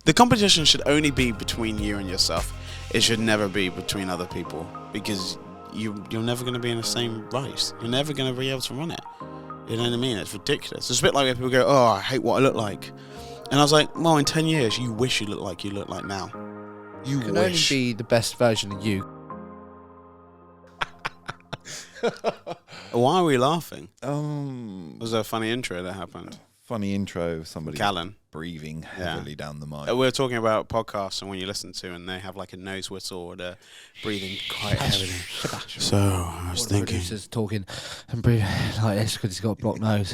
The competition should only be between you and yourself. It should never be between other people, because you're never going to be in the same race. You're never going to be able to run it. You know what I mean? It's ridiculous. It's a bit like when people go, "Oh, I hate what I look like," and I was like, "Well, in 10 years, you wish you look like now. You can wish." only be the best version of you. Why are we laughing? Was there a funny intro that happened? Funny intro. Somebody Callan breathing heavily down the mic. We were talking about podcasts and when you listen to and they have like a nose whistle or they're breathing quite heavily. So I was thinking. Producer's talking and breathing like this because he's got a blocked nose.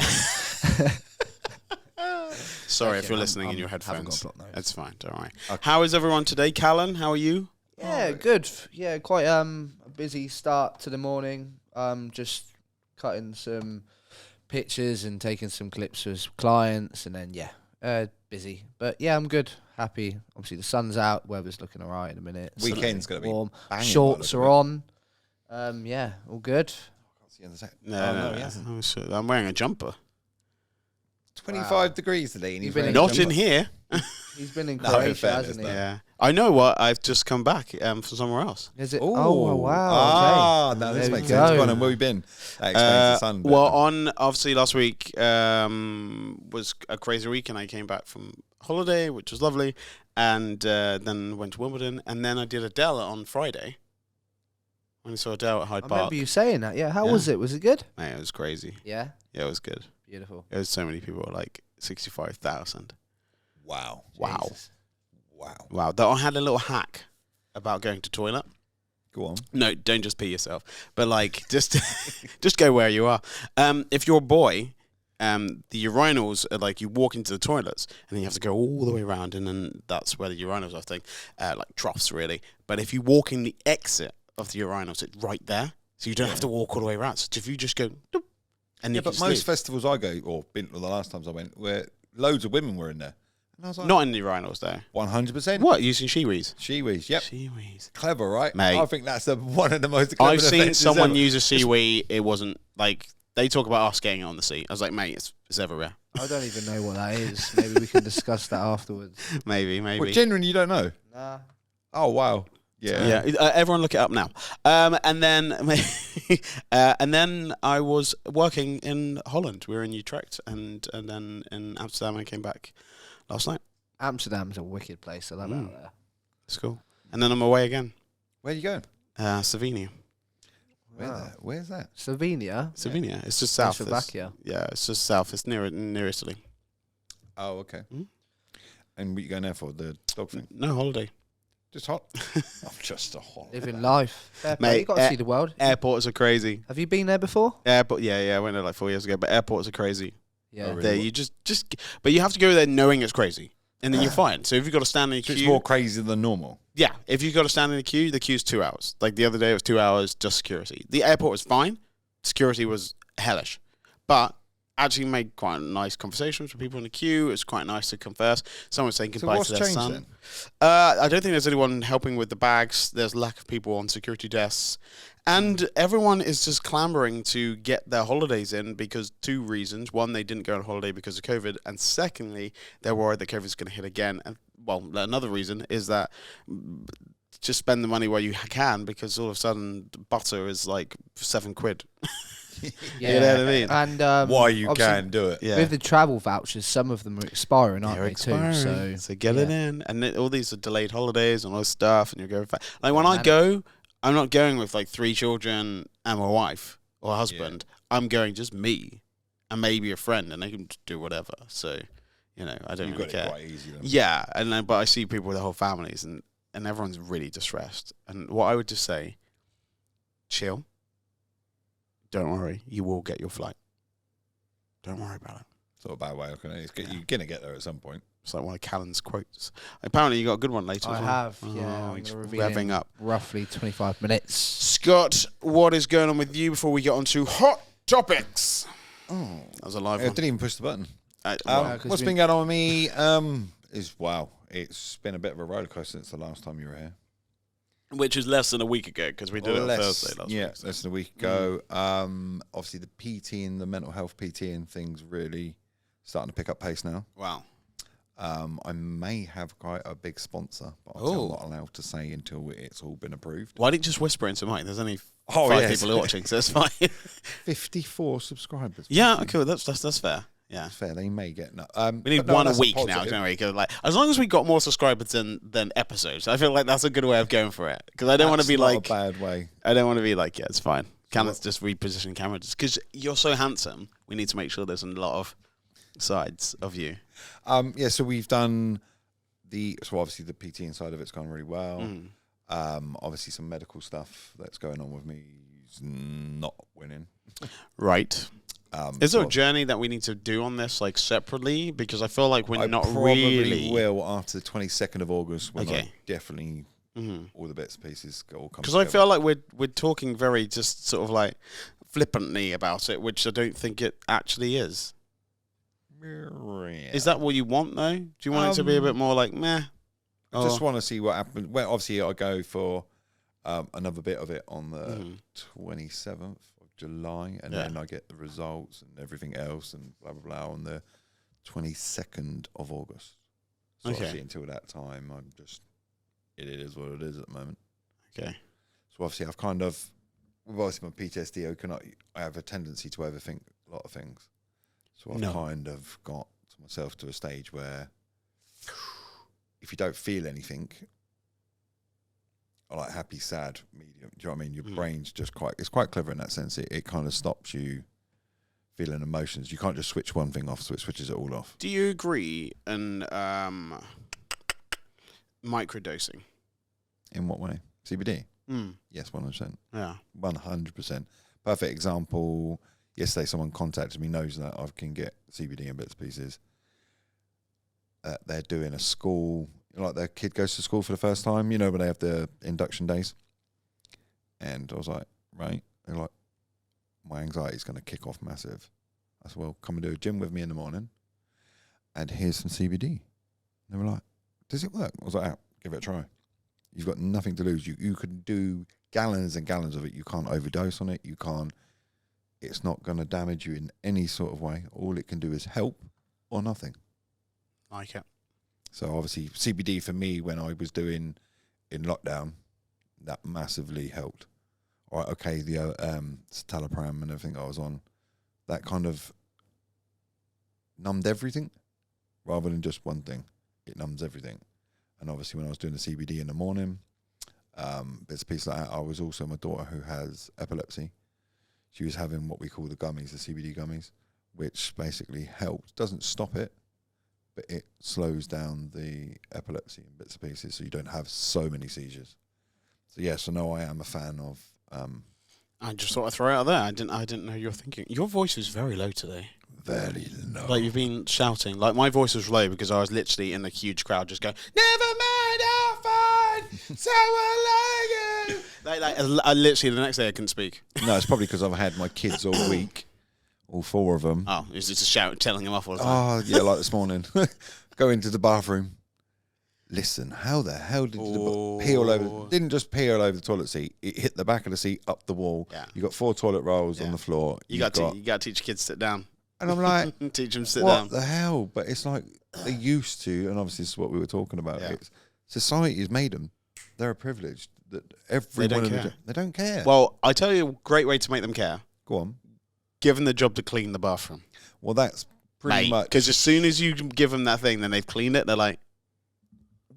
Sorry if you're listening in your headphones. Haven't got a blocked nose. It's fine, don't worry. Okay. How is everyone today, Callan? How are you? Yeah, good. Yeah, quite a busy start to the morning. Just cutting some pictures and taking some clips with clients, and then busy. But yeah, I'm good. Happy. Obviously, the sun's out. Weather's looking alright in a minute. Weekend's gonna be warm. banging Shorts by the are look on. Yeah, all good. No. Oh, shit. I'm wearing a jumper. 25 degrees today. And You've he's been wearing Not a in jumper. here. He's been in No, Croatia, in fairness, hasn't he? Yeah. I know what. I've just come back from somewhere else. Is it? Ooh. Oh, wow. Ah, no, this There we makes sense. go. Go on, and where have you been? That explains the sun. bit. On obviously last week was a crazy week, and I came back from holiday, which was lovely, and then went to Wimbledon, and then I did Adele on Friday. When I saw Adele at Hyde I Park, remember you saying that. Yeah, how Yeah. was it? Was it good? mate, it was crazy. Yeah, Yeah, it was good. beautiful. There was so many people, like 65,000. Wow. Wow, Jesus. Wow. wow. Though I had a little hack about going to toilet. Go on. No, don't just pee yourself, but like just just go where you are. If you're a boy, the urinals are like you walk into the toilets and then you have to go all the way around, and then that's where the urinals are. I think like troughs really. But if you walk in the exit of the urinals, it's right there, so you don't have to walk all the way around. So if you just go, doop, and Yeah, you but just most leave. festivals I go, or been the last times I went, where loads of women were in there. And I was like, Not in the urinals though. 100%. What, using Shiwis? Shiwis, yep. Shiwis. Clever, right? Mate. I think that's one of the most clever I've seen offences someone ever. use a Shiwi. It wasn't like they talk about us getting it on the seat. I was like, mate, it's everywhere. I don't even know what that is. Maybe we can discuss that afterwards. Maybe. What, genuinely, you don't know? Nah. Oh, wow. Yeah. Everyone look it up now. And then and then I was working in Holland. We were in Utrecht, and then in Amsterdam. I came back last night. Amsterdam's a wicked place. I love it out there. It's cool. And then I'm away again. Where are you going? Slovenia. Where's that? Slovenia. Slovenia. It's just south. Slovakia. Yeah, it's just south. It's near Italy. Oh, okay. Mm. And what you going there for? The dog thing? No holiday. Just hot? I'm just a hot. Living life. Fair play. Mate, You got to see the world. Airports are crazy. Have you been there before? Airport. Yeah. I went there like 4 years ago. But airports are crazy. Yeah. Oh, really? There, you just. But you have to go there knowing it's crazy, and then you're fine. So if you've got to stand in the So queue, it's more crazy than normal. yeah. If you've got to stand in the queue's 2 hours. Like the other day, it was 2 hours just security. The airport was fine. Security was hellish, but actually made quite nice conversations with people in the queue. It was quite nice to converse. Someone was saying So goodbye what's to their changed son. then? I don't think there's anyone helping with the bags. There's lack of people on security desks. And everyone is just clamoring to get their holidays in because 2 reasons. One, they didn't go on holiday because of COVID. And secondly, they're worried that COVID's going to hit again. And, well, another reason is that just spend the money where you can, because all of a sudden butter is like £7. Yeah. You know what I mean? And Why you obviously can do it. Yeah. with the travel vouchers, some of them are expiring, aren't They're they? expiring, Too. so get it in. And all these are delayed holidays and all this stuff, and you're going fast. Like when I And- go, I'm not going with like 3 children and my wife or husband. I'm going just me and maybe a friend, and they can just do whatever. So, you know, I don't You've really got it care. quite easy then. Yeah, and then, but I see people with their whole families, and everyone's really distressed. And what I would just say, chill. Don't worry, you will get your flight. Don't worry about it. It's not a bad way of looking at it. You're going to get there at some point. It's like one of Callan's quotes. Apparently, you got a good one later. I as well. have, yeah. Oh, I'm he's gonna reveal revving in up. roughly 25 minutes. Scott, what is going on with you before we get on to hot topics? Oh. That was a live I one. didn't even push the button. Wow, 'cause What's we- been going on with me is, wow, it's been a bit of a rollercoaster since the last time you were here. Which is less than a week ago, because we did it on Thursday last yeah, week. less than a week ago. Obviously, the PT and the mental health PT and things really starting to pick up pace now. Wow. I may have quite a big sponsor, but I'm not allowed to say until it's all been approved. Why didn't you just whisper into Mike? There's only 5 people watching, so it's fine. 54 subscribers. Yeah, okay, well, that's fair. Yeah, that's fair. They may get we need one a week now. Don't we? Like, as long as we got more subscribers than episodes, I feel like that's a good way of going for it. Because I don't want to be like a bad way. I don't want to be like, yeah, it's fine. Let's just reposition camera because you're so handsome. We need to make sure there's a lot of sides of you. So we've done obviously the PT inside of it's gone really well. Obviously some medical stuff that's going on with me is not winning. Right. Is there a journey that we need to do on this, like, separately? Because I feel like we're not really... will after the 22nd of August when I definitely all the bits and pieces all come Because I feel like we're talking very just sort of like flippantly about it, which I don't think it actually is. Is that what you want, though? Do you want it to be a bit more like, meh? I just want to see what happens. Well, obviously, I go for another bit of it on the 27th of July, and then I get the results and everything else and blah, blah, blah on the 22nd of August. So obviously, until that time, I'm just, it is what it is at the moment. Okay. So obviously, I've kind of, with obviously my PTSD, I have a tendency to overthink a lot of things. So I've kind of got myself to a stage where if you don't feel anything, I like happy, sad, medium. Do you know what I mean? Your brain's just it's quite clever in that sense. It kind of stops you feeling emotions. You can't just switch one thing off, so it switches it all off. Do you agree in microdosing? In what way? CBD? Yes, 100%. Yeah. 100%. Perfect example. Yesterday, someone contacted me, knows that I can get CBD in bits and pieces. They're doing a school, like their kid goes to school for the first time, when they have the induction days. And I was like, right. They're like, my anxiety's going to kick off massive. I said, well, come and do a gym with me in the morning. And here's some CBD. They were like, does it work? I was like, give it a try. You've got nothing to lose. You can do gallons and gallons of it. You can't overdose on it. It's not going to damage you in any sort of way. All it can do is help or nothing. Like it. So obviously CBD for me when I was doing in lockdown, that massively helped. All right, okay, the citalopram and everything I was on, that kind of numbed everything rather than just one thing. It numbs everything. And obviously when I was doing the CBD in the morning, bits and pieces like that, I was also my daughter who has epilepsy. She was having what we call the gummies, the CBD gummies, which basically helps, doesn't stop it, but it slows down the epilepsy in bits and pieces so you don't have so many seizures. So yes, I am a fan of... I just thought I'd throw it out there. I didn't know you were thinking. Your voice is very low today. Very low. Like you've been shouting. Like my voice was low because I was literally in a huge crowd just going, never mind, I'll find someone like you. I literally the next day I couldn't speak. No, it's probably because I've had my kids all week, all 4 of them. Oh, it was just a shout telling them off all the time. Oh, yeah, like this morning. Go into the bathroom. Listen, how the hell did the pee all over? Didn't just pee all over the toilet seat. It hit the back of the seat, up the wall. Yeah. You got 4 toilet rolls on the floor. You got to teach kids to sit down. And I'm like, teach them to sit what down. the hell? But it's like they used to, and obviously this is what we were talking about. Yeah. Society has made them. They're privileged. That everyone they don't care. Well, I tell you a great way to make them care. Go on. Give them the job to clean the bathroom. Well, that's pretty much. Because as soon as you give them that thing, then they've cleaned it. They're like,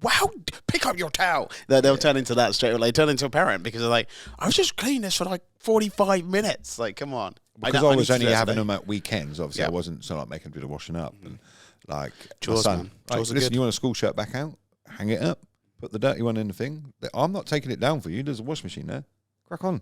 wow, pick up your towel. They'll turn into that straight away. They turn into a parent because they're like, I was just cleaning this for like 45 minutes. Like, come on. Because I was only having them at weekends. Obviously, I wasn't so like making a bit of washing up and like chores, my son. man. Like, Chores are listen, good. you want a school shirt back out? Hang it up. Put the dirty one in the thing. I'm not taking it down for you. There's a wash machine there. Crack on.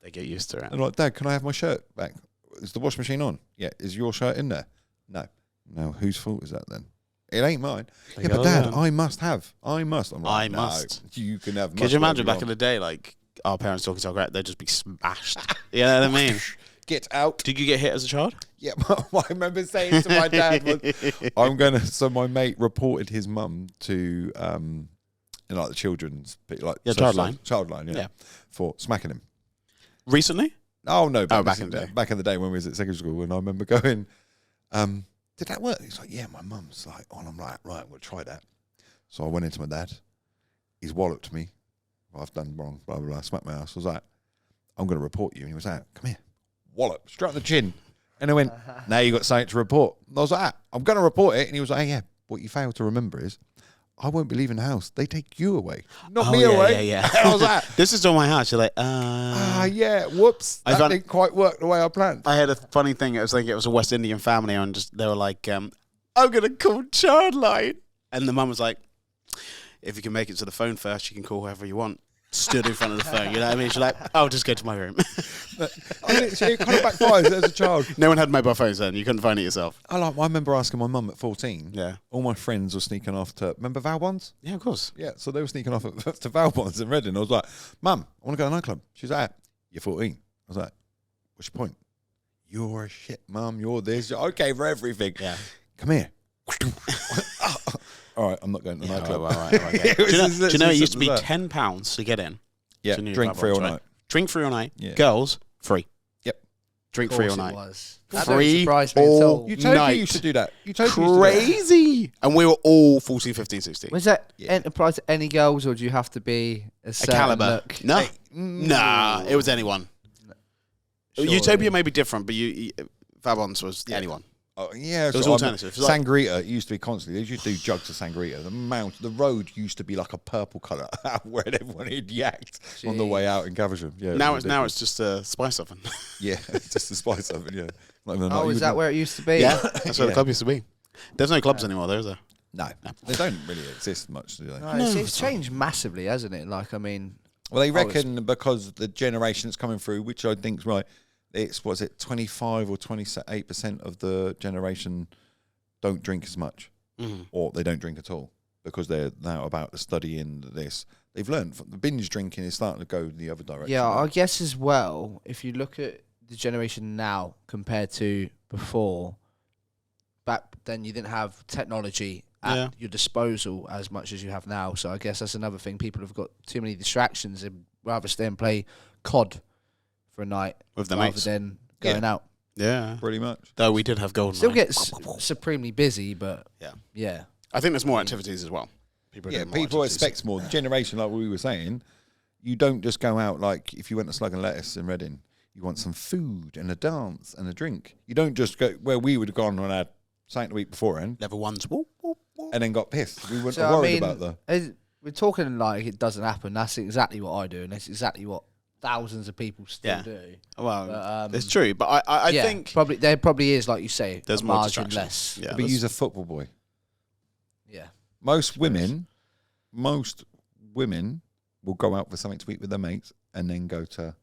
They get used to it. And like, Dad, can I have my shirt back? Is the wash machine on? Yeah. Is your shirt in there? No. Now, whose fault is that then? It ain't mine. Yeah, but Dad, I must have. I must. I'm like, no, you can have. Could you imagine back in the day, like our parents talking to our great, they'd just be smashed. You know what I mean? Get out. Did you get hit as a child? Yeah, I remember saying to my dad, so my mate reported his mum to, like the children's, like childline, yeah, for smacking him. Recently? Oh no, back in the day. Back in the day when we was at secondary school, and I remember going, did that work? He's like, yeah, my mum's like, oh, and I'm like, right, we'll try that. So I went into my dad. He's walloped me. I've done wrong, blah, blah, blah. Smacked my ass. I was like, I'm going to report you. And he was like, come here. Wallop, straight on the chin. And I went, now you got something to report. And I was like, I'm going to report it. And he was like, hey, yeah, what you fail to remember is I won't be leaving the house. They take you away, not me away. Yeah. And I was like, this is on my house. You're like, yeah, whoops. That didn't quite work the way I planned. I had a funny thing. It was like it was a West Indian family, and they were like, I'm going to call Childline. And the mum was like, if you can make it to the phone first, you can call whoever you want. Stood in front of the phone, you know what I mean? She's like, I'll just go to my room. It kind of backfires as a child. No one had mobile phones then. You couldn't find it yourself. I remember asking my mum at 14. Yeah. All my friends were sneaking off to, remember Valbonds? Yeah, of course. Yeah, so they were sneaking off to Valbonds in Reading. I was like, Mum, I want to go to a nightclub. She's like, you're 14. I was like, what's your point? You're a shit, Mum. You're this. You're okay for everything. Yeah. Come here. All right, I'm not going to the nightclub. All right. Okay. Do you know it used to be £10 to get in? Yeah, drink free all night. Drink free all night. Yeah. Girls, free. Yep. Drink free all night. That Free don't surprise me at all. You told night. me you should do that. You told me you should do that. Crazy. And we were all 14, 15, 16. Was that Yeah. enterprise to any girls, or do you have to be a A certain caliber. look? No. Hey, Nah, it was anyone. Surely. Utopia may be different, but Vabons was anyone. Oh, yeah, It was so alternative. It was like- Sangria used to be constantly. They used to do jugs of sangria. The road used to be like a purple colour where everyone had yacked on the way out in Caversham. Yeah, now it's just a spice oven. yeah, it's just the spice of it. Yeah. Not even Oh, is that where it used to be? Yeah, that's where the Yeah. club used to be. There's no clubs anymore, there is there? No, they don't really exist much, do they? No, it's changed massively, hasn't it? Like, I mean, Well, they Oh, it's- reckon because the generation that's coming through, which I think's right, it's 25 or 28% of the generation don't drink as much, or they don't drink at all because they're now about to study in this. They've learned the binge drinking is starting to go the other direction. yeah, now. I guess as well, if you look at the generation now compared to before, back then you didn't have technology at your disposal as much as you have now. So I guess that's another thing. People have got too many distractions and rather stay and play COD for a night With their rather mates. than going out. Yeah. pretty much. Though we did have golden. Still gets supremely busy, but Yeah. yeah. I think there's more activities as well. People are Yeah, doing more people activities. expect more. The generation, like we were saying, you don't just go out like if you went to Slug and Lettuce in Reading, you want some food and a dance and a drink. You don't just go where we would have gone and had something to eat beforehand Level ones. Whoop, whoop, whoop. and then got pissed. We weren't So, worried about the. We're talking like it doesn't happen. That's exactly what I do, and that's exactly what thousands of people still Yeah. do. Well, But, it's true, but I yeah, think there probably is, like you say, there's a more margin distractions. less. Yeah, But there's- use a football boy. Yeah. Most women will go out for something to eat with their mates and then go to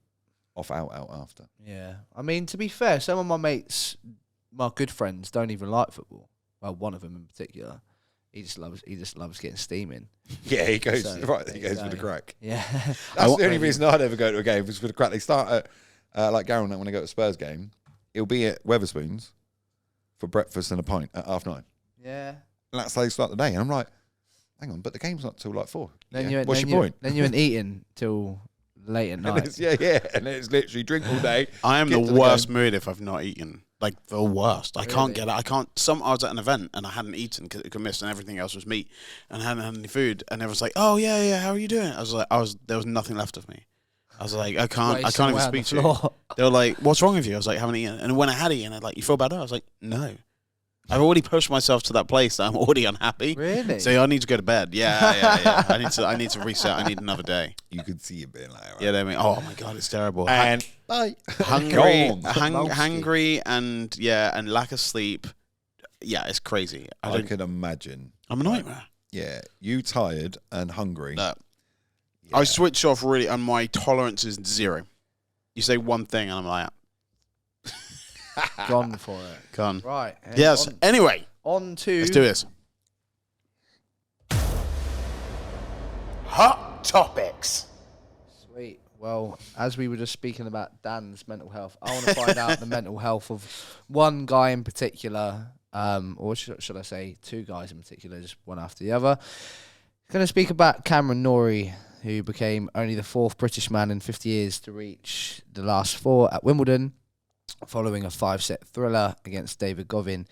out after. Yeah. I mean, to be fair, some of my mates, my good friends, don't even like football. Well, one of them in particular, he just loves getting steaming. Yeah, he goes So, right. He there you goes for go. the crack. Yeah. That's the only reason I'd ever go to a game was for the crack. They start at like Gary and I, when I go to a Spurs game, it'll be at Weatherspoons for breakfast and a pint at 9:30. Yeah. And that's how they start the day. And I'm like, hang on, but the game's not till like 4. Then Yeah. you What's your point? Then you ain't eating till late at And night. it's, yeah. And it's literally drink all day. I am Get the to the worst mood if I've not eaten. Like the worst. I can't Really? get it. I can't. I was at an event and I hadn't eaten because it could miss and everything else was meat and I hadn't had any food and everyone's like, "Oh yeah, how are you doing?" There was nothing left of me. I was like, I can't Wasting even away on speak the to you. floor. They were like, "What's wrong with you?" I was like, "Haven't eaten." And when I had eaten, they're like, "You feel better?" I was like, "No, I've already pushed myself to that place. That I'm already unhappy. Really? So I need to go to bed. Yeah. I need to reset. I need another day. You could see it being like, right? Yeah, they mean, oh my god, it's terrible. And bye. Hungry, Gone. hungry, and lack of sleep. Yeah, it's crazy. I can imagine. I'm a nightmare. Yeah, you tired and hungry. No. Yeah. I switch off really, and my tolerance is 0. You say one thing, and I'm like, Gone for it. gone. Right. Yes. Anyway, On to let's do this. Hot topics. Sweet. Well, as we were just speaking about Dan's mental health, I want to find out the mental health of one guy in particular, or should I say 2 guys in particular, just one after the other. Going to speak about Cameron Norrie, who became only the 4th British man in 50 years to reach the last 4 at Wimbledon, following a 5-set thriller against David Govin.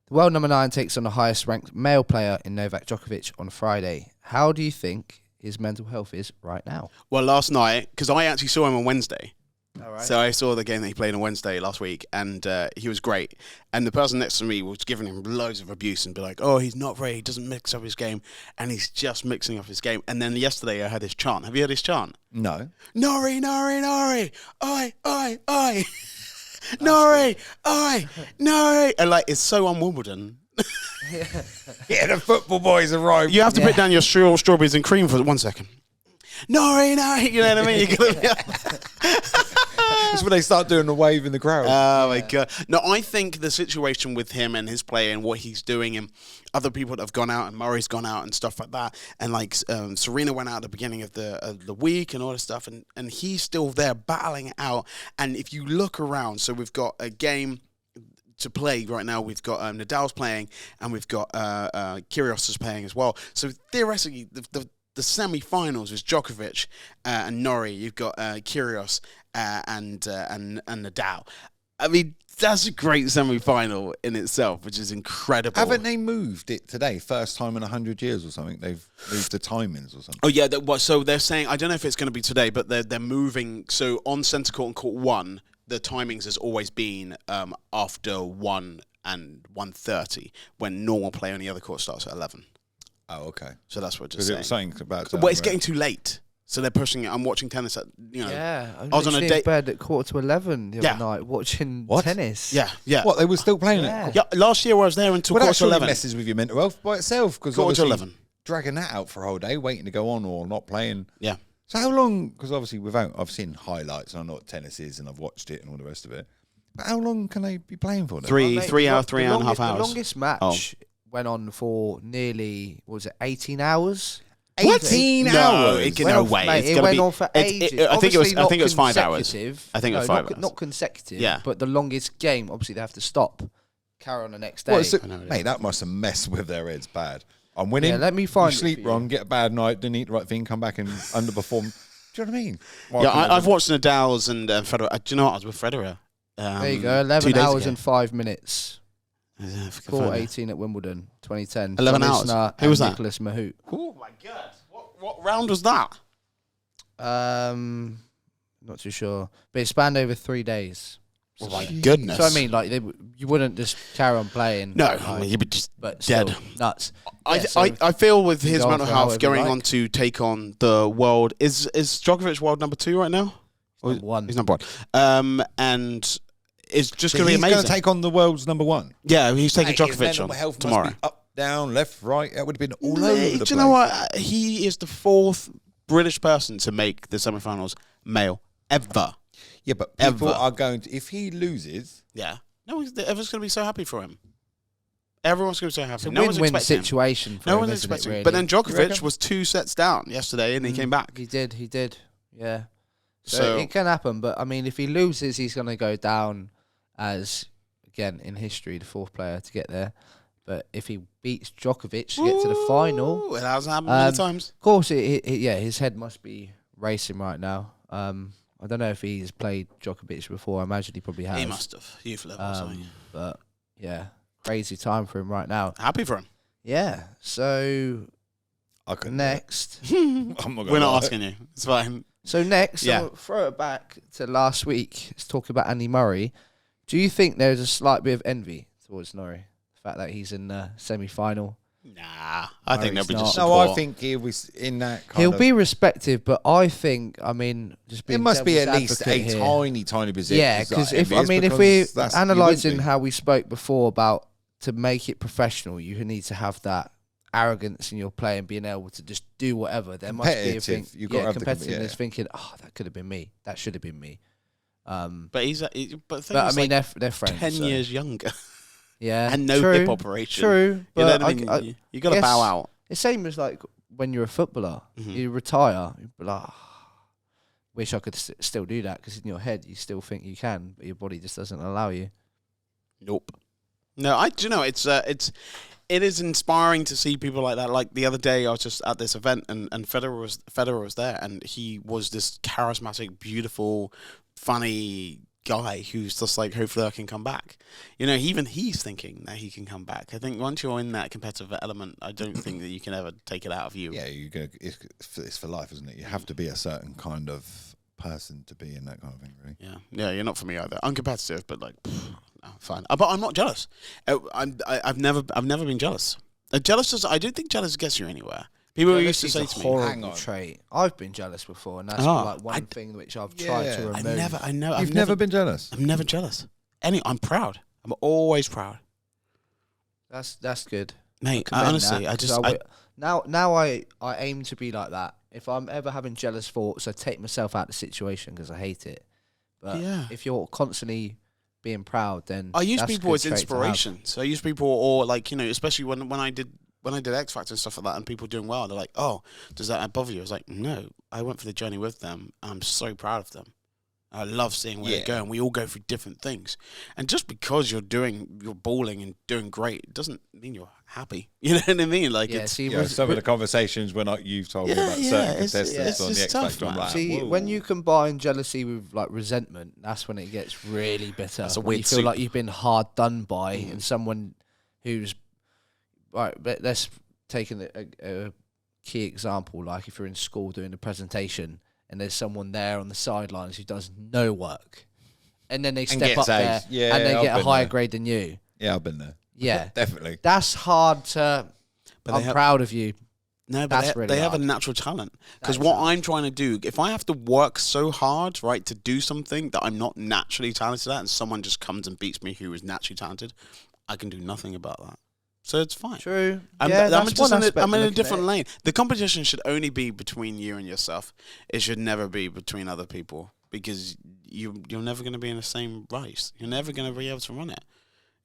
The world number 9 takes on the highest ranked male player in Novak Djokovic on Friday. How do you think his mental health is right now? Well, last night, because I actually saw him on Wednesday. All right. So I saw the game that he played on Wednesday last week, and he was great. And the person next to me was giving him loads of abuse and be like, "Oh, he's not ready. He doesn't mix up his game," and he's just mixing up his game. And then yesterday I had his chant. Have you heard his chant? No. Norrie, Norrie, Norrie, oi, oi, oi, Norrie, oi, Norrie, and like it's so on Wimbledon. Yeah, the football boys arrived. You have to put down your strawberries and cream for 1 second. Norrie, Norrie, you know what I mean? You gotta be It's when they start doing the wave in the crowd. Oh my god! No, I think the situation with him and his play and what he's doing, and other people that have gone out, and Murray's gone out and stuff like that, and like Serena went out at the beginning of the week and all this stuff, and he's still there battling it out. And if you look around, so we've got a game to play right now. We've got Nadal's playing, and we've got Kyrgios is playing as well. So theoretically, the semi-finals is Djokovic and Norrie. You've got Kyrgios and Nadal. I mean, that's a great semi-final in itself, which is incredible. Haven't they moved it today? First time in 100 years or something. They've moved the timings or something. Oh yeah, so they're saying, I don't know if it's going to be today, but they're moving. So on centre court and court 1, the timings has always been after 1 and 1:30 when normal play on the other court starts at 11. Oh, okay. So that's what Because just it was saying about. well, it's getting too late, so they're pushing it. I'm watching tennis at Yeah, I was on a in date bed at 11:15 the other night watching tennis. Yeah. What, they were still playing Yeah. it? Yeah, last year I was there until Well, that quarter to surely 11. messes with your mental health by itself. Because Quarter to obviously 11. dragging that out for a whole day, waiting to go on or not playing. Yeah. So how long? Because obviously I've seen highlights and I know what tennis is and I've watched it and all the rest of it. But how long can they be playing for? Then? 3 hours, The 3.5 hours. The longest match went on for nearly, 18 hours? 18 No, hours. it can no way. Mate, It's it gonna went be, on for ages. I think it was. Obviously I think it was not 5 hours. consecutive. I think it was 5 hours. Not consecutive. Yeah. But the longest game, obviously, they have to stop. Carry on the next day. What is it? I know it is. Mate, that must have messed with their heads bad. I'm winning. Yeah, let me find you it sleep for you. wrong, get a bad night, didn't eat the right thing, come back and underperform. Do you know what I mean? Well, Yeah, I can I've imagine. watched Nadal's and Federer. Do you know what? I was with Federer. There you go. 2 11 days hours ago. and 5 minutes. Yeah, if I can Court find it. 18 at Wimbledon, 2010. 11 John hours. Isner Who was and that? Nicholas Mahut. Oh my god! What round was that? Not too sure, but it spanned over 3 days. Oh my goodness! So I mean, like you wouldn't just carry on playing. no, like, I mean, you'd be just but dead. still, nuts. I, Yeah, so I feel with his go on mental for health however going you on like. to take on the world. Is Djokovic world number 2 right now? Or Number 1. He's number 1. And it's just So going to be he's amazing. going to take on the world's number 1. Yeah, he's taking Mate, his Djokovic mental on health tomorrow. must be up, down, left, right. That would have been all over the Do place. you know what? He is the 4th British person to make the semi-finals male ever. Yeah, but people Ever. are going to. If he loses, Yeah. No, everyone's going to be so happy for him. Everyone's going to be so happy. It's a No one's win-win expecting him. situation for No him, one's isn't it, expecting. really? But then You Djokovic reckon? was 2 sets down yesterday, and he came back. He did. Yeah. So, So- it can happen, but I mean, if he loses, he's going to go down as, again, in history, the 4th player to get there. But if he beats Djokovic to get to the final, Ooh, it has happened many times. of course, his head must be racing right now. I don't know if he's played Djokovic before. I imagine he probably has. He must have. Youth level or something. But yeah, crazy time for him right now. Happy for him. Yeah. So I couldn't. next, I'm not gonna We're not lie. asking you. It's fine. yeah. Yeah. Throw it back to last week. Let's talk about Andy Murray. Do you think there's a slight bit of envy towards Norrie? The fact that he's in the semi-final. Nah, I think they'll Murray's be just not. No, I support. think he was in that kind He'll of. be respected, but I think, I mean, just being It must be at devil's least advocate a here. tiny bit. Yeah, because if we're analysing how we spoke before about to make it professional, you need to have that arrogance in your play and being able to just do whatever. There must be a thing. Competitive, you've got to have the competitiveness, yeah. thinking, oh, that could have been me. That should have been me. But the thing But I is, mean, like, they're friends. 10 so. years younger Yeah, and no true, hip operation. True, You but know what I mean? You got to guess- bow out. It's same as like when you're a footballer, Mhm. you retire. You're like, wish I could still do that because in your head you still think you can, but your body just doesn't allow you. Nope. No, do you know, it is inspiring to see people like that. Like the other day, I was just at this event, and Federer was there, and he was this charismatic, beautiful, funny guy who's just like, hopefully I can come back. You know, even he's thinking that he can come back. I think once you're in that competitive element, I don't think that you can ever take it out of you. Yeah, it's for life, isn't it? You have to be a certain kind of person to be in that kind of thing, really. Yeah, you're not for me either. I'm competitive, but like, no, fine. But I'm not jealous. I've never been jealous. I don't think jealous gets you anywhere. People used to say to me, horrible trait. I've been jealous before, and that's like one thing which I've tried to remove. I've never been jealous. I'm never jealous. I'm proud. I'm always proud. That's good, mate. Honestly, now I aim to be like that. If I'm ever having jealous thoughts, I take myself out of the situation because I hate it. But if you're constantly being proud, then I use people as inspiration. So I use people, or like, you know, especially when I did X Factor and stuff like that, and people doing well, they're like, "Oh, does that bother you?" I was like, "No, I went for the journey with them, and I'm so proud of them. I love seeing where they're going. We all go through different things, and just because you're balling and doing great, it doesn't mean you're happy. You know what I mean? Like, some of the conversations when you've told me about certain contestants on the X Factor, I'm like, when you combine jealousy with like resentment, that's when it gets really bitter. That's a when weird you feel like you've been hard done by, and someone who's right. But let's take a key example. Like if you're in school doing a presentation, and there's someone there on the sidelines who does no work, and then they step up there and they get a higher grade than you. Yeah, I've been there. Yeah, definitely. That's hard to. But I'm proud of you. No, but they have a natural talent. Because what I'm trying to do, if I have to work so hard, right, to do something that I'm not naturally talented at, and someone just comes and beats me who is naturally talented, I can do nothing about that. So it's fine. True. I'm in a different lane. The competition should only be between you and yourself. It should never be between other people, because you're never going to be in the same race. You're never going to be able to run it.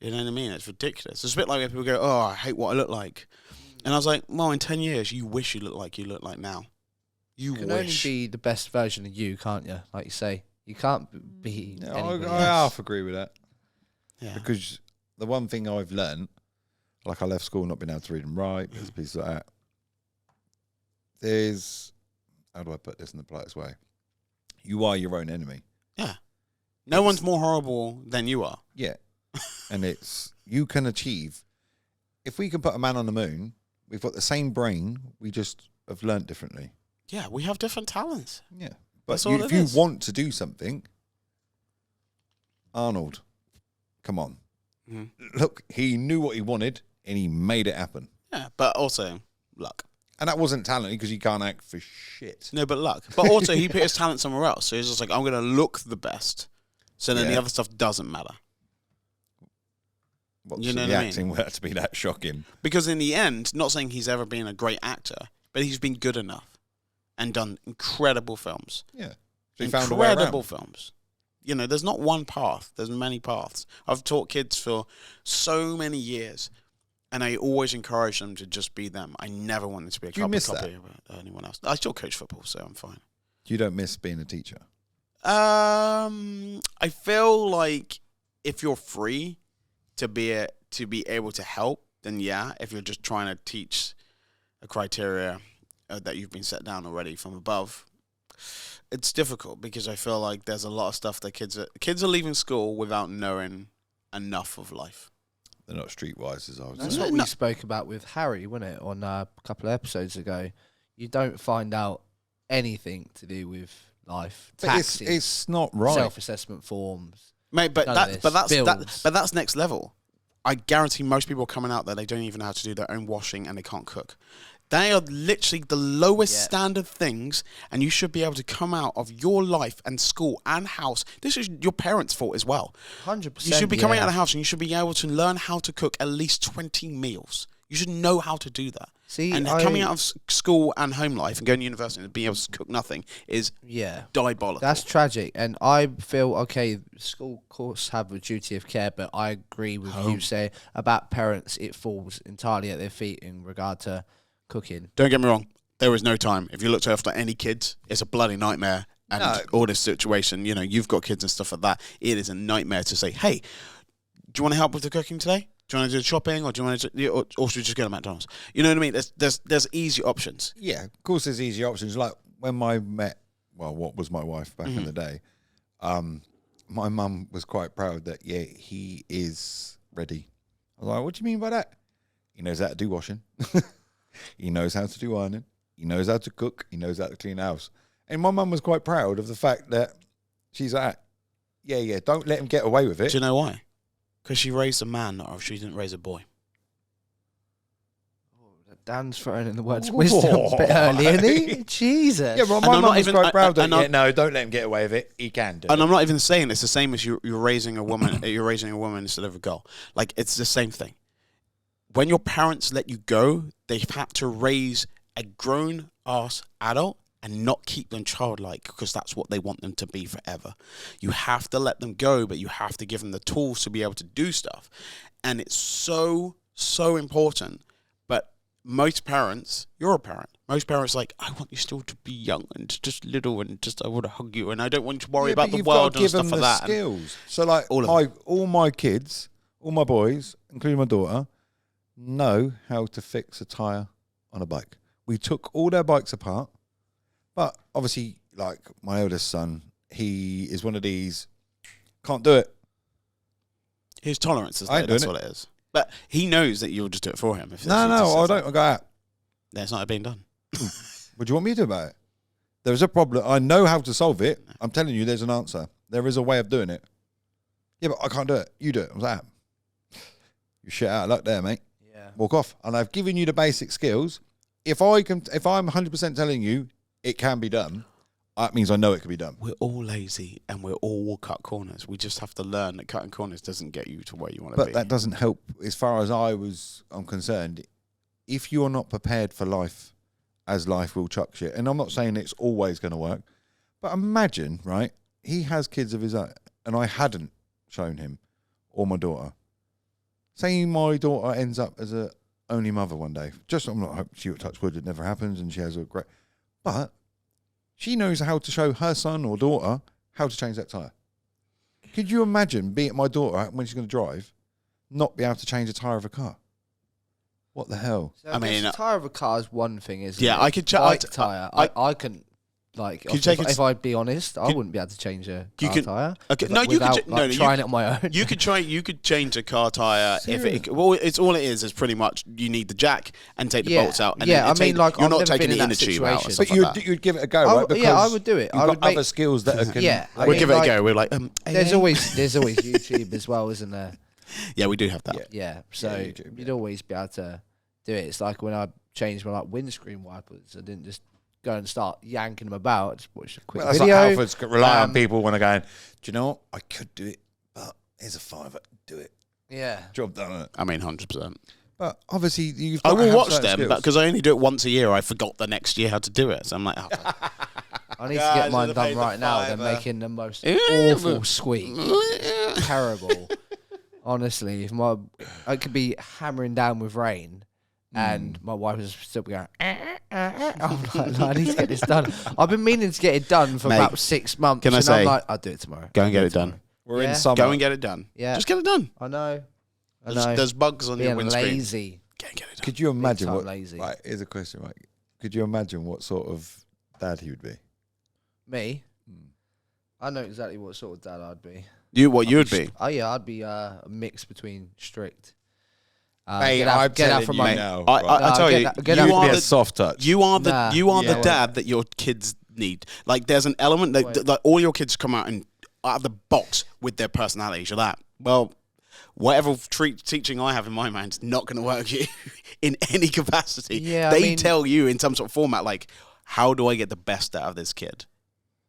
You know what I mean? It's ridiculous. It's a bit like when people go, "Oh, I hate what I look like," and I was like, "Well, in 10 years, you wish you look like now. You can wish. only be the best version of you, can't you? Like you say, you can't be. I half agree with that. Yeah. Because the one thing I've learned, like I left school not being able to read and write, pieces like that. There's, how do I put this in the politest way? You are your own enemy. Yeah. No one's more horrible than you are. Yeah. And you can achieve. If we can put a man on the moon, we've got the same brain, we just have learnt differently. Yeah, we have different talents. Yeah. But if you want to do something, Arnold, come on. Mm-hmm. Look, he knew what he wanted and he made it happen. Yeah, but also luck. And that wasn't talent because he can't act for shit. No, but luck. But also he put his talent somewhere else. So he's just like, I'm going to look the best. So then the other stuff doesn't matter. You know, the acting would have to be that shocking. Because in the end, not saying he's ever been a great actor, but he's been good enough and done incredible films. Yeah. So he found incredible films. You know, there's not one path. There's many paths. I've taught kids for so many years, and I always encourage them to just be them. I never want them to be a copy of anyone else. I still coach football, so I'm fine. You don't miss being a teacher? I feel like if you're free to be able to help, then yeah. If you're just trying to teach a criteria that you've been set down already from above, it's difficult because I feel like there's a lot of stuff that kids are leaving school without knowing enough of life. They're not streetwise, as I was saying. That's what we spoke about with Harry, wasn't it, on a couple of episodes ago. You don't find out anything to do with life. But taxes, it's not right. Self-assessment forms. Mate, but that's next level. I guarantee most people are coming out there, they don't even know how to do their own washing and they can't cook. They are literally the lowest standard things, and you should be able to come out of your life and school and house. This is your parents' fault as well. 100%. You should be coming out of the house and you should be able to learn how to cook at least 20 meals. You should know how to do that. Coming out of school and home life and going to university and being able to cook nothing is diabolical. That's tragic. And I feel, okay, school, of course, have a duty of care, but I agree with you say about parents, it falls entirely at their feet in regard to cooking. Don't get me wrong. There is no time. If you look after any kids, it's a bloody nightmare. And all this situation, you know, you've got kids and stuff like that. It is a nightmare to say, hey, do you want to help with the cooking today? Do you want to do the shopping, or do you want to, or should we just go to McDonald's? You know what I mean? There's easy options. Yeah, of course there's easy options. Like when I met, what was my wife back in the day, my mum was quite proud that, yeah, he is ready. I was like, what do you mean by that? He knows how to do washing. He knows how to do ironing. He knows how to cook. He knows how to clean the house. And my mum was quite proud of the fact that she's like, yeah, don't let him get away with it. Do you know why? Because she raised a man, or she didn't raise a boy. Dan's throwing in the words wisdom a bit early, isn't he? Jesus. Yeah, well, my I'm mum not was even- quite proud that, and yeah, no, don't let him get away with it. He can do And it. I'm not even saying it's the same as you're raising a woman. You're raising a woman instead of a girl. Like, it's the same thing. When your parents let you go, they've had to raise a grown-ass adult and not keep them childlike, because that's what they want them to be forever. You have to let them go, but you have to give them the tools to be able to do stuff. And it's so, so important. But most parents, you're a parent. Most parents are like, I want you still to be young and just little and just I want to hug you and I don't want you to worry about the world and stuff like that. Skills. So like All all my kids, all my boys, including my daughter, know how to fix a tyre on a bike. We took all their bikes apart, but obviously, like my eldest son, he is one of these, can't do it. His tolerance is I there, ain't that's doing what it is. But he knows that you'll just do it for him. If No, he just I says don't. I go out. That's not being done. What do you want me to do about it? There's a problem. I know how to solve it. I'm telling you, there's an answer. There is a way of doing it. Yeah, but I can't do it. You do it. I was like, you shit out of luck there, mate. Yeah. Walk off. And I've given you the basic skills. If I'm 100% telling you it can be done, that means I know it can be done. We're all lazy and we're all cut corners. We just have to learn that cutting corners doesn't get you to where you want to be. But that doesn't help as far as I'm concerned. If you're not prepared for life, as life will chuck shit, and I'm not saying it's always going to work, but imagine, right, he has kids of his own, and I hadn't shown him, or my daughter. Say my daughter ends up as a only mother one day. Just, I'm not hoping she touch wood, it never happens, and she has a great, but she knows how to show her son or daughter how to change that tyre. Could you imagine being my daughter when she's going to drive, not be able to change a tyre of a car? What the hell? So I mean, the tyre of a car is one thing, isn't yeah, it? I could Bike tyre. I couldn't. Like, Could you take if I'd be honest, I wouldn't be able to change a car tyre. Okay, without, no, you could. without, like, trying it on my own. You could try. You could change a car tire if it. Well, it's all it is pretty much you need the jack and take the Yeah. bolts out. And Yeah, then I mean, like, you're I've not never taking been the in inner that tube out. And situation. stuff But like that. you'd give it a go, right? Because I would do it. You've I got would make, other skills that can. Yeah, I We'll mean, give it a like, go. We're like, there's always YouTube as well, isn't there? yeah, we do have that. Yeah, so YouTube, you'd always be able to do it. It's like when I changed my windscreen wipers, I didn't just go and start yanking them about. Just watch a quick Well, that's video. like Halfords rely on people when they're going, do you know what? I could do it, but here's a £5. Do it. Yeah, Job done on it. I mean, 100%. But obviously, you've I got to will have watch certain them skills. because I only do it once a year. I forgot the next year how to do it, so I'm like, oh, I need to Guys, get mine I'd done paid the right now. They're £5. making the most Yeah, awful but- squeak. Terrible. Honestly, if I could be hammering down with rain, and my wife was still going. I'm like, no, I need to get this done. I've been meaning to get it done for Mate, about 6 months. can I and say- I'm like, I'll do it tomorrow. go and get it done. We're Yeah. in summer. Go and get it done. Yeah. Just get it done. I know. I know. There's bugs on your Being windscreen. lazy. Go and get it done. Could you imagine time what? lazy. Right, here's a question. Right, could you imagine what sort of dad he would be? Me? I know exactly what sort of dad I'd be. You what you would be? Oh yeah, I'd be a mix between strict. Mate, get out, I'm get out telling from you my. now. I No, tell get you, out- get you out You'd are be a the soft touch. you are the Nah. you are Yeah, the well- dad that your kids need. Like there's an element that, Wait. like all your kids come out and out of the box with their personalities. You're that. Well, whatever teaching I have in my mind is not going to work you in any capacity. Yeah, I they mean- tell you in some sort of format like, how do I get the best out of this kid?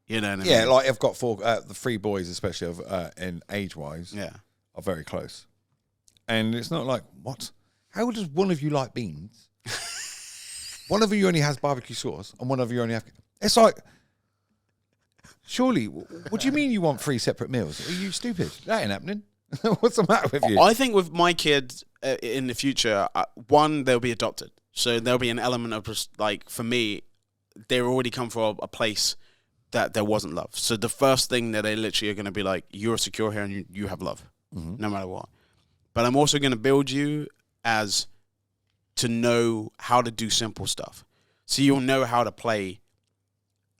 You know what I mean? Yeah, like I've got the 3 boys, especially of in age-wise, yeah. are very close. And it's not like, what? How does one of you like beans? One of you only has barbecue sauce, and one of you only have... It's like, surely, what do you mean you want 3 separate meals? Are you stupid? That ain't happening. What's the matter with you? I think with my kids in the future, one, they'll be adopted. So there'll be an element of just, like, for me, they already come from a place that there wasn't love. So the first thing that they literally are going to be like, you're secure here and you have love, no matter what. But I'm also going to build you as to know how to do simple stuff. So you'll know how to play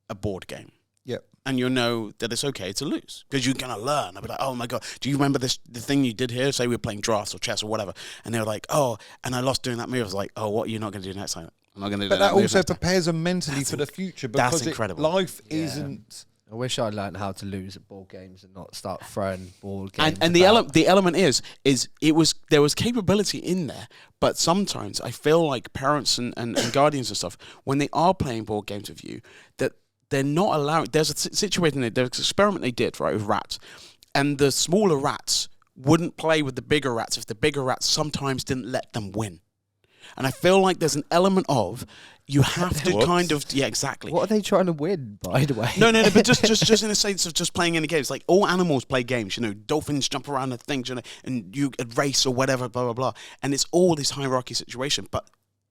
a board game. Yep. And you'll know that it's okay to lose because you're going to learn. I'll be like, oh my God, do you remember the thing you did here? Say we were playing drafts or chess or whatever. And they were like, oh, and I lost doing that move. I was like, oh, what are you not going to do next time? I'm not going to do But that that move also next time. prepares them mentally for the future because that's incredible. Life Yeah. isn't. I wish I learned how to lose at board games and not start throwing board games. And the element is there was capability in there, but sometimes I feel like parents and guardians and stuff, when they are playing board games with you, that they're not allowing. There's a situation. There's an experiment they did with rats, and the smaller rats wouldn't play with the bigger rats if the bigger rats sometimes didn't let them win. And I feel like there's an element of you have to kind of exactly. What are they trying to win, by the way? No, but just in the sense of just playing any games. Like all animals play games, dolphins jump around the things, and you race or whatever, blah blah blah. And it's all this hierarchy situation. But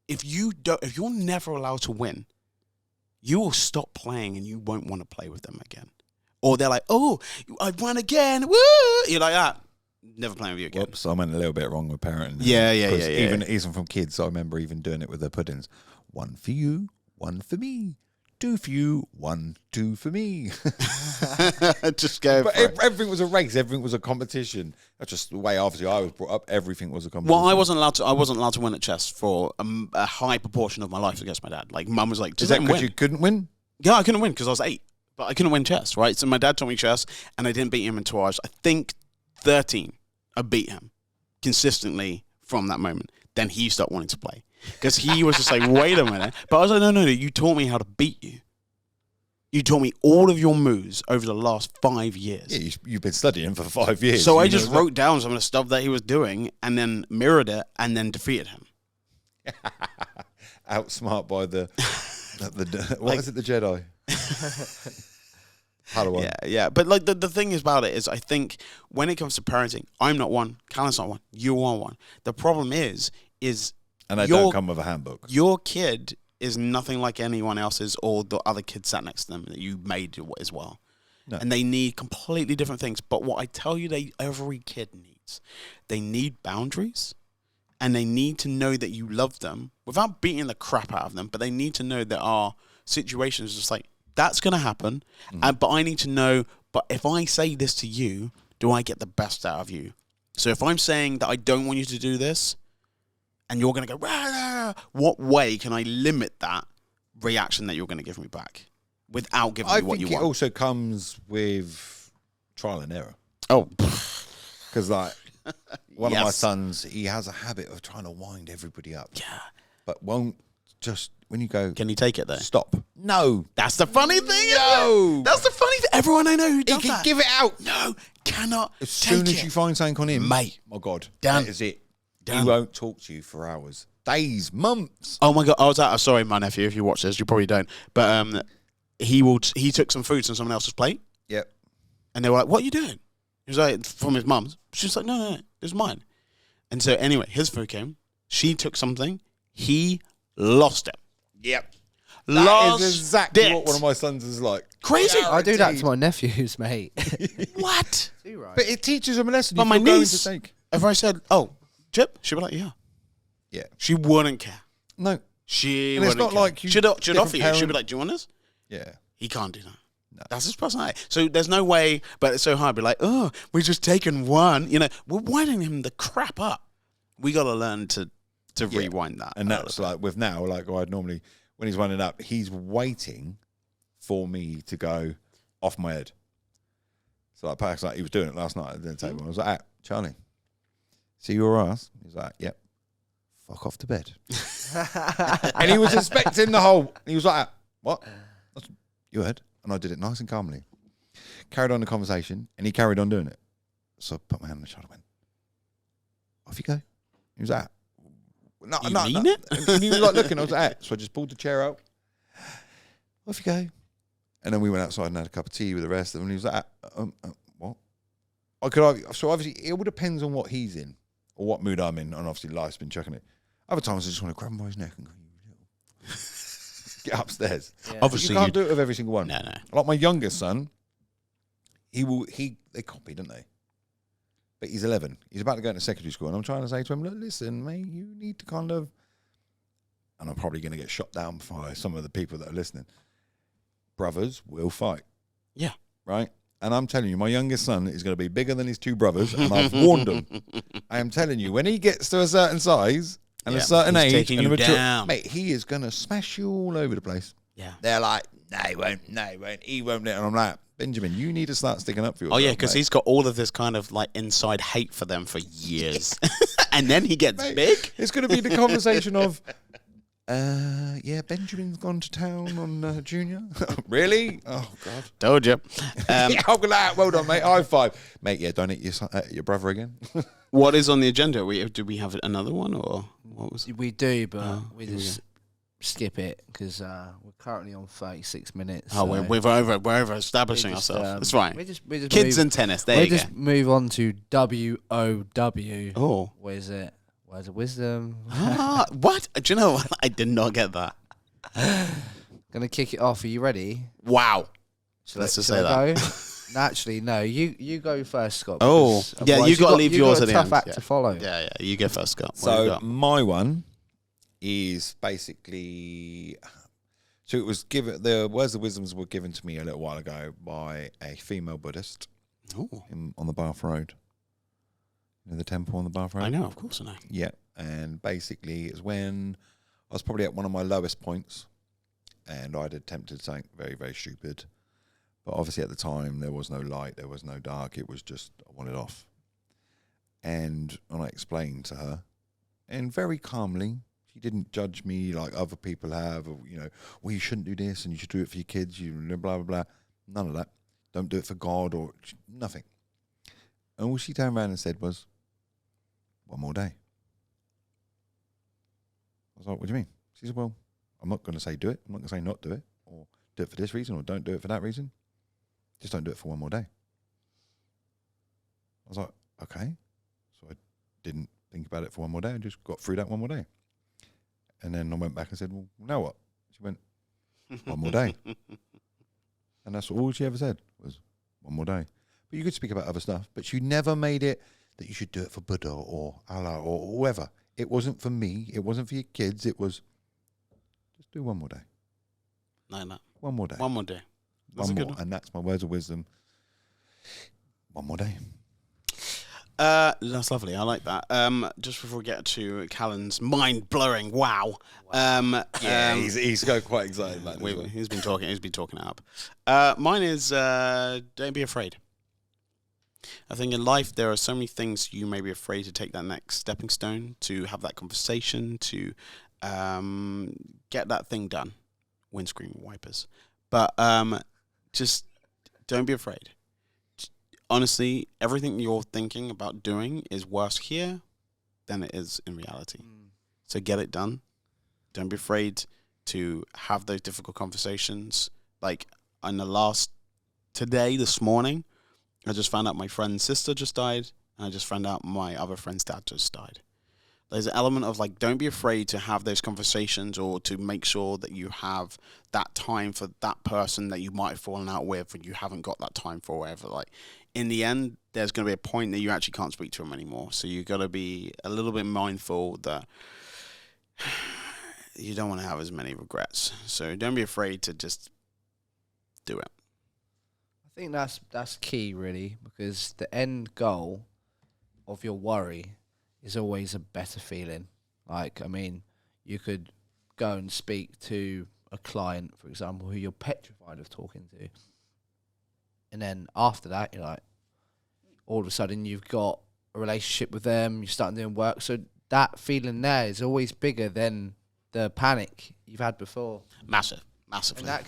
if you're never allowed to win, you will stop playing and you won't want to play with them again. Or they're like, oh, I won again, woo! You're like, never playing with you again. Whoops, I went a little bit wrong with parenting. Yeah. Even from kids, I remember even doing it with the puddings. 1 for you, 1 for me. 2 for you, 1, 2 for me. Just go. But for it. everything was a race. Everything was a competition. That's just the way, obviously, I was brought up. Everything was a competition. Well, I wasn't allowed to win at chess for a high proportion of my life against my dad. Like, mum was like, Is that because you couldn't win? Yeah, I couldn't win because I was 8, but I couldn't win chess, right? So my dad taught me chess, and I didn't beat him until I was, I think, 13. I beat him consistently from that moment. Then he stopped wanting to play because he was just like, wait a minute. But I was like, no, you taught me how to beat you. You taught me all of your moves over the last 5 years. Yeah, you've been studying for 5 years. So I just wrote down some of the stuff that he was doing and then mirrored it and then defeated him. Outsmart by the what is it, the Jedi? Padawan. Yeah. But like the thing is about it is I think when it comes to parenting, I'm not one, Callum's not one, you are one. The problem is and they don't come with a handbook. Your kid is nothing like anyone else's or the other kids sat next to them that you made as well. No. And they need completely different things. But what I tell you every kid needs, they need boundaries and they need to know that you love them without beating the crap out of them. But they need to know there are situations just like, that's going to happen. But I need to know, but if I say this to you, do I get the best out of you? So if I'm saying that I don't want you to do this, and you're going to go, rah, rah, what way can I limit that reaction that you're going to give me back without giving me what you want? I think it also comes with trial and error. Oh. Because like one of my sons, he has a habit of trying to wind everybody up. Yeah. But won't just, when you go... Can you take it there? Stop. No. That's the funny thing. No. That's the funny thing. Everyone I know who does he can that. give it out. No, cannot As soon as you find something on him, mate. My God. Done. That is it. Done. He won't talk to you for hours, days, months. Oh my God! I was at. Sorry, my nephew. If you watch this, you probably don't. But he took some food from someone else's plate. Yep. And they were like, "What are you doing?" He was like, "From his mum's." She's like, "No, it's mine." And so anyway, his food came. She took something. He lost it. Yep. Lost that is exactly it. what one of my sons is like. Crazy. I do that to my nephews, mate. What? Too right. But it teaches them a lesson. But You my feel going niece, to take. if I said, "Oh, Chip," she'd be like, "Yeah." Yeah. She wouldn't care. No. She And it's wouldn't not care. like you She'd offer different you. She'd be parent- like, "Do you want this?" Yeah. He can't do that. No. That's his personality. So there's no way, but it's so hard. Be like, "Oh, we're just taking one." We're winding him the crap up. We got to learn to rewind that. And that's like with now, like I'd normally, when he's winding up, he's waiting for me to go off my head. So like perhaps like he was doing it last night at the dinner table. I was like, Charlie, see your ass? He was like, yep. Fuck off to bed. And he was expecting the whole, he was like, what? You heard? And I did it nice and calmly. Carried on the conversation and he carried on doing it. So I put my hand on the shoulder and went, off you go. He was like, no. it? And he was like looking, I was like, so I just pulled the chair out. Off you go. And then we went outside and had a cup of tea with the rest of them. And he was like, what? So obviously it all depends on what he's in or what mood I'm in. And obviously life's been chucking it. Other times I just want to grab him by his neck and go, get upstairs. Yeah. Obviously, You can't do it with every single one. No. Like my youngest son, they copy, don't they? But he's 11. He's about to go into secondary school. And I'm trying to say to him, look, listen, mate, you need to kind of, and I'm probably going to get shot down by some of the people that are listening. Brothers will fight. Yeah. Right? And I'm telling you, my youngest son is going to be bigger than his two brothers, and I've warned him. I am telling you, when he gets to a certain size and a certain he's age taking and a you mature, down. mate, he is going to smash you all over the place. Yeah. They're like, no, he won't, he won't. And I'm like, Benjamin, you need to start sticking up for yourself. Oh, yeah, because mate. he's got all of this kind of like inside hate for them for years. And then he gets big. It's going to be the conversation of, yeah, Benjamin's gone to town on Junior. Really? Oh, God. Told you. Yeah, I'm like, well done, mate. High five. Mate, yeah, don't hit your brother again. What is on the agenda? Do we have another one or what was it? We do, but we here we just skip it because we're currently on 36 minutes. Oh, so we're over establishing we just, ourselves. That's right. We just Kids move, and tennis. There we you go. just move on to WOW. Oh. Where's it? Where's the wisdom? What? Do you know what? I did not get that. Gonna kick it off. Are you ready? Wow. Shall Let's just shall say I that. go? Actually, no. You go first, Scott. Oh, because yeah, otherwise you gotta leave you yours got at a the tough end, act yeah. to follow. Yeah. You go first, Scott. What you So got? my one is basically, so it was given, the words of wisdoms were given to me a little while ago by a female Buddhist Ooh, on the Bath Road. You know the temple on the Bath Road? I know, of course I know. Yeah, and basically it's when I was probably at one of my lowest points and I'd attempted something very, very stupid. But obviously at the time there was no light, there was no dark, it was just, I wanted off. And when I explained to her, and very calmly, she didn't judge me like other people have, or, you know, well, you shouldn't do this and you should do it for your kids, you blah, blah, blah. None of that. Don't do it for God or nothing. And all she turned around and said was, one more day. I was like, what do you mean? She said, well, I'm not going to say do it. I'm not going to say not do it, or do it for this reason, or don't do it for that reason. Just don't do it for one more day. I was like, okay. So I didn't think about it for one more day. I just got through that one more day. And then I went back and said, well, now what? She went, one more day. And that's all she ever said was one more day. But you could speak about other stuff, but she never made it that you should do it for Buddha or Allah or whoever. It wasn't for me. It wasn't for your kids. It was just do one more day. No. One more day. One more day. That's One a good more. one. And that's my words of wisdom. One more day. That's lovely. I like that. Just before we get to Callan's mind-blowing wow. He's got quite excited about this. He's been talking it up. Mine is don't be afraid. I think in life there are so many things you may be afraid to take that next stepping stone, to have that conversation, to get that thing done. Windscreen wipers. But just don't be afraid. Honestly, everything you're thinking about doing is worse here than it is in reality. So get it done. Don't be afraid to have those difficult conversations. Like on this morning, I just found out my friend's sister just died, and I just found out my other friend's dad just died. There's an element of like, don't be afraid to have those conversations, or to make sure that you have that time for that person that you might have fallen out with, and you haven't got that time for, whatever. Like, in the end, there's going to be a point that you actually can't speak to them anymore. So you got to be a little bit mindful that you don't want to have as many regrets. So don't be afraid to just do it. I think that's key, really, because the end goal of your worry is always a better feeling. Like, I mean, you could go and speak to a client, for example, who you're petrified of talking to. And then after that, you're like, all of a sudden you've got a relationship with them, you're starting doing work. So that feeling there is always bigger than the panic you've had before. Massively.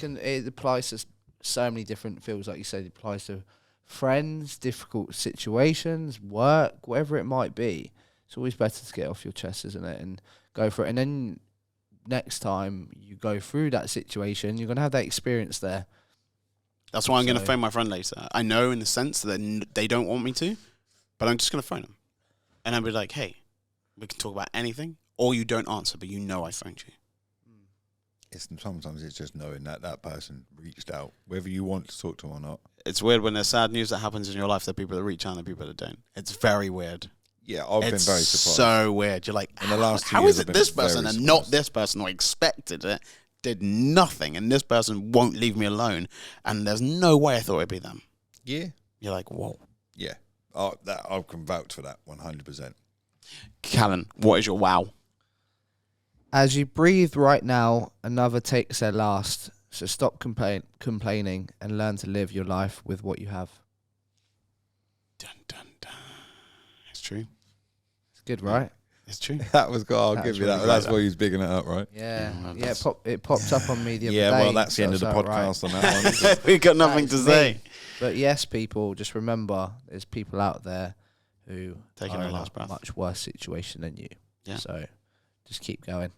And it applies to so many different fields, like you said. It applies to friends, difficult situations, work, whatever it might be. It's always better to get off your chest, isn't it, and go for it. And then next time you go through that situation, you're going to have that experience there. That's why I'm going to phone my friend later. I know in the sense that they don't want me to, but I'm just going to phone them. And I'll be like, hey, we can talk about anything, or you don't answer, but you know I phoned you. Sometimes it's just knowing that person reached out, whether you want to talk to them or not. It's weird when there's sad news that happens in your life, that people that reach out and people that don't. It's very weird. Yeah, I've been very surprised. So weird. You're like, in the last 2 how years, is I've it been this person very and not surprised. this person? I expected it. did nothing, and this person won't leave me alone, and there's no way I thought it'd be them. Yeah. You're like, whoa. Yeah. Oh, that I can vouch for that 100%. Callan, what is your wow? As you breathe right now, another takes their last. So stop complaining and learn to live your life with what you have. Dun, dun, dun. It's true. It's good, right? It's true. That was good. I'll That's give you really that. great, That's that. why he's bigging it up, right? Yeah, well, yeah. It popped up on me the other day. Yeah, well, that's the so end of the it's alright. podcast on that one. We've got nothing to That's say. me. But yes, people, just remember, there's people out there who Taking are their in last a breath. much worse situation than you. Yeah. So just keep going.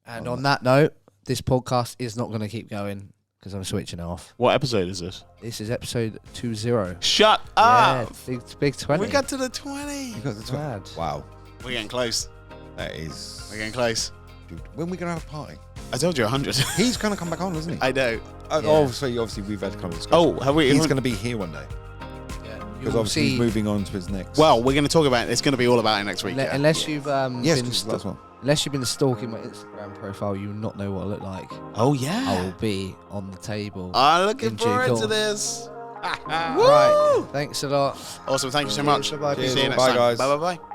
And on that note, this podcast is not going to keep going because I'm switching it off. What episode is this? This is episode 20. Shut Yeah, up! big 20. We got to the 20. You got the Mad. Wow. We're getting close. That is. We're getting close. Dude, when are we going to have a party? I told you 100. He's going to come back on, isn't he? I know. Oh, Yeah. obviously, we've had kind of discussion. Oh, have we? He's going to be here one day. Yeah. Because You'll obviously he's see, moving on to his next. Well, we're going to talk about it. It's going to be all about it next week. Yeah. unless you've yes, been 'cause that's one. unless you've been stalking my Instagram profile, you will not know what I look like. Oh, I yeah. will be on the table. I'm looking In due forward to course. this. Right. Thanks a lot. Awesome. Thank you so much. Bye-bye, See you people. next Bye, time. guys. Bye, bye, bye.